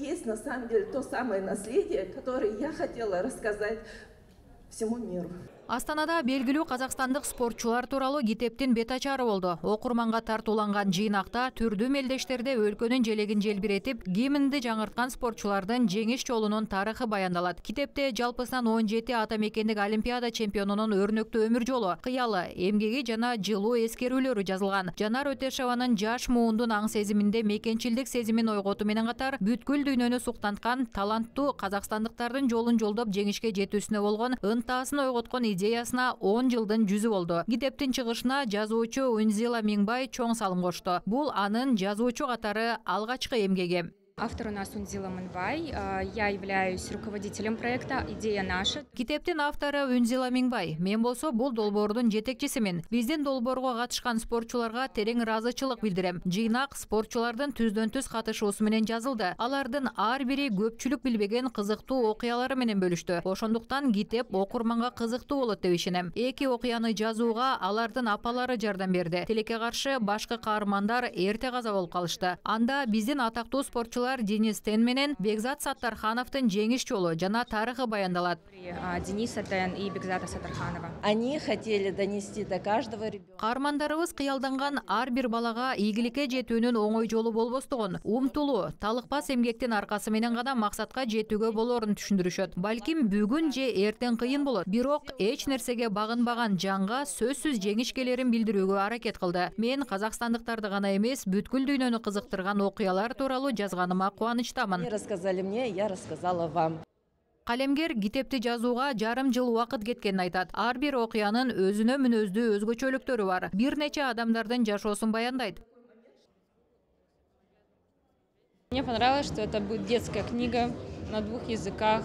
Есть на самом деле то самое наследие, которое я хотела рассказать всему миру. Астанада белгилүү казакстандык спортчулар тууралуу китептин бет ачары болду. Окурманга тартууланган жыйнакта түрдүү мелдештерде өлкөнүн желегин желбиретип, гимнди жаңырткан спортчулардын жеңиш жолунун тарыхы баяндалат. Китепте жалпысынан 17 ата мекендик олимпиада чемпионунун өрнөктүү өмүр жолу, кыялы, эмгеги жана жылуу эскерүүлөрү жазылган. Жанар Өтешованын жаш муундун аң сезиминде мекенчилдик сезимин ойготуу менен катар, бүткүл дүйнөнү суктанткан таланттуу казакстандыктардын жолун жолдоп жеңишке жетүүсүнө болгон ынтаасын ойготкон идеясына 10 жылдын жүзү болду. Китептин чыгышына жазуучу Унзила Миңбай чоң салым кошту. Бул анын жазуучу катары алгачкы эмгеги. Автор у нас Унзила Миңбай. Я являюсь руководителем проекта «Идея наша». Китептин автору Унзила Миңбай. Мен болсо бул долбоордун жетекчисимин. Биздин долбоорго катышкан спортчуларга терең ыраазычылык билдирем. Жыйнак спортчулардын түздөн-түз катышуусу менен жазылды. Алардын ар бири көпчүлүк билбеген кызыктуу окуялары менен бөлүштү. Ошондуктан китеп окурманга кызыктуу болот деп ишенем. Эки окуяны жазууга алардын апалары жардам берди. Тилекке каршы башкы каармандар эрте каза болуп калышты. Анда биздин атактуу спортчулар Денис Тен менен Бекзат Саттархановдун жеңиш жолу жана тарыхы баяндалат. Дениса Тен и Бекзата Саттарханова. Они хотели донести до каждого ребенка. Каармандарыбыз кыялданган ар бир балага ийгиликке жетүүнүн оңой жолу болбостугун, умтулуу, талыкпас эмгектин аркасы менен гана максатка жетүүгө болоорун түшүндүрүшөт. Балким бүгүн же эртең кыйын болот, бирок эч нерсеге багынбаган жанга сөзсүз жеңиш келерин билдирүүгө аракет кылды. Мен казакстандыктарды гана эмес, бүткүл дүйнөнү кызыктырган окуялар тууралуу жазганыма кубанычтамын. Рассказали мне, я рассказала вам. Калемгер китепти жазууга жарым жыл убакыт кеткенин айтат. Ар бир окуянын өзүнө мүнөздүү өзгөчөлүктөрү бар. Бир нече адамдардын жашоосун баяндайт. Мне понравилось, что это будет детская книга на 2 языках.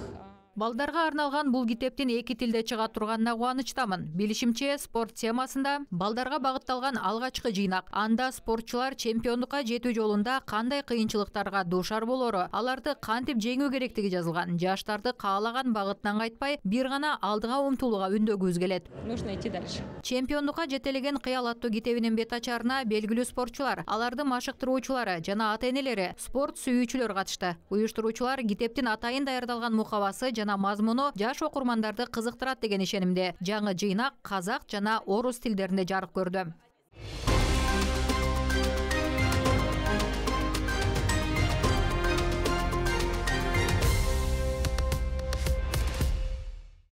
Балдарга арналган бул китептин эки тилде чыга турганына кубанычтамын. Билишимче, спорт темасында балдарга багытталган алгачкы жыйнак. Анда спортчулар чемпиондукка жетүү жолунда кандай кыйынчылыктарга дуушар болору, аларды кантип жеңүү керектиги жазылган. Жаштарды каалаган багытынан кайтпай, бир гана алдыга умтулууга үндөгүбүз келет. Нужно идти дальше. Чемпиондукка жетелеген кыял аттуу китебинин бет ачарына белгилүү спортчулар, алардын машыктыруучулары жана ата-энелери, спорт сүйүүчүлөр катышты. Уюштуруучулар китептин атайын даярдалган мукабасы жана мазмуну жаш окурмандарды кызыктырат деген ишенимде. Жаңы жыйнак казак жана орус тилдеринде жарык көрдү.